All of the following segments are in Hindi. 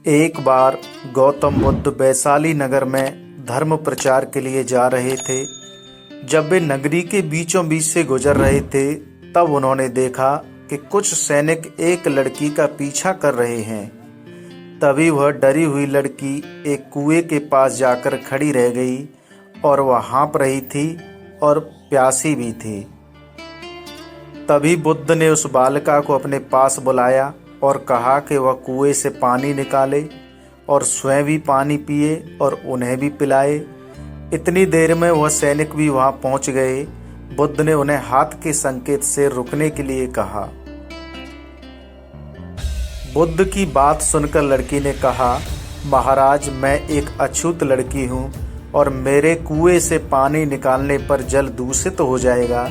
एक बार गौतम बुद्ध वैशाली नगर में धर्म प्रचार के लिए जा रहे थे। जब वे नगरी के बीचों बीच से गुजर रहे थे तब उन्होंने देखा कि कुछ सैनिक एक लड़की का पीछा कर रहे हैं। तभी वह डरी हुई लड़की एक कुएं के पास जाकर खड़ी रह गई और वह हाँफ रही थी और प्यासी भी थी। तभी बुद्ध ने उस बालिका को अपने पास बुलाया और कहा कि वह कुएं से पानी निकाले और स्वयं भी पानी पिए और उन्हें भी पिलाए। इतनी देर में वह सैनिक भी वहां पहुंच गए। बुद्ध ने उन्हें हाथ के संकेत से रुकने के लिए कहा। बुद्ध की बात सुनकर लड़की ने कहा, महाराज, मैं एक अछूत लड़की हूँ और मेरे कुएं से पानी निकालने पर जल दूषित हो जाएगा।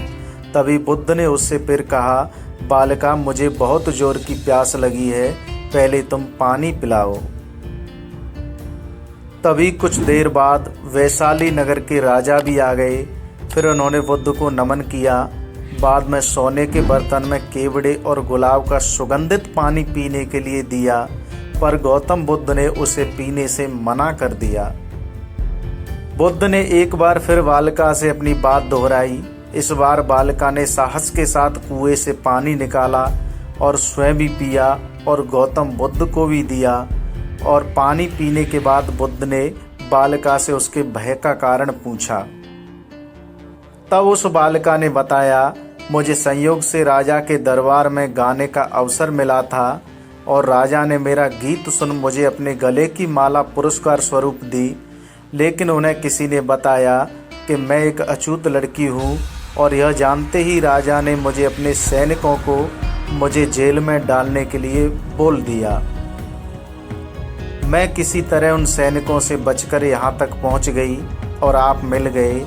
तभी बुद्ध ने उससे फिर कहा, बालिका, मुझे बहुत जोर की प्यास लगी है, पहले तुम पानी पिलाओ। तभी कुछ देर बाद वैशाली नगर के राजा भी आ गए। फिर उन्होंने बुद्ध को नमन किया। बाद में सोने के बर्तन में केवड़े और गुलाब का सुगंधित पानी पीने के लिए दिया, पर गौतम बुद्ध ने उसे पीने से मना कर दिया। बुद्ध ने एक बार फिर बालिका से अपनी बात दोहराई। इस बार बालिका ने साहस के साथ कुएं से पानी निकाला और स्वयं भी पिया और गौतम बुद्ध को भी दिया। और पानी पीने के बाद बुद्ध ने बालिका से उसके भय का कारण पूछा। तब उस बालिका ने बताया, मुझे संयोग से राजा के दरबार में गाने का अवसर मिला था और राजा ने मेरा गीत सुन मुझे अपने गले की माला पुरस्कार स्वरूप दी। लेकिन उन्हें किसी ने बताया कि मैं एक अछूत लड़की हूँ और यह जानते ही राजा ने मुझे अपने सैनिकों को मुझे जेल में डालने के लिए बोल दिया। मैं किसी तरह उन सैनिकों से बचकर यहाँ तक पहुँच गई और आप मिल गए।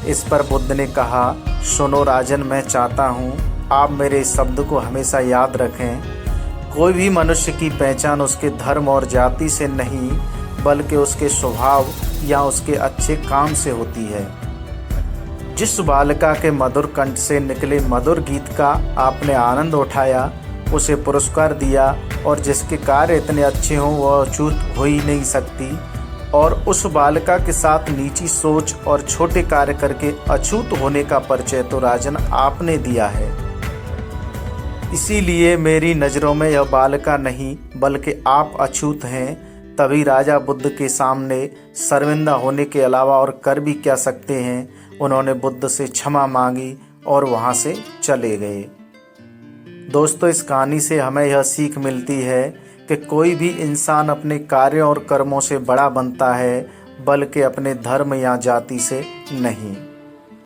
इस पर बुद्ध ने कहा, सुनो राजन, मैं चाहता हूँ आप मेरे इस शब्द को हमेशा याद रखें। कोई भी मनुष्य की पहचान उसके धर्म और जाति से नहीं बल्कि उसके स्वभाव या उसके अच्छे काम से होती है। जिस बालिका के मधुर कंठ से निकले मधुर गीत का आपने आनंद उठाया, उसे पुरस्कार दिया और जिसके कार्य इतने अच्छे हों वह अछूत हो ही नहीं सकती। और उस बालिका के साथ नीची सोच और छोटे कार्य करके अछूत होने का परिचय तो राजन आपने दिया है। इसीलिए मेरी नज़रों में यह बालिका नहीं बल्कि आप अछूत हैं। तभी राजा बुद्ध के सामने शर्मिंदा होने के अलावा और कर भी क्या सकते हैं। उन्होंने बुद्ध से क्षमा मांगी और वहां से चले गए। दोस्तों, इस कहानी से हमें यह सीख मिलती है कि कोई भी इंसान अपने कार्यों और कर्मों से बड़ा बनता है बल्कि अपने धर्म या जाति से नहीं।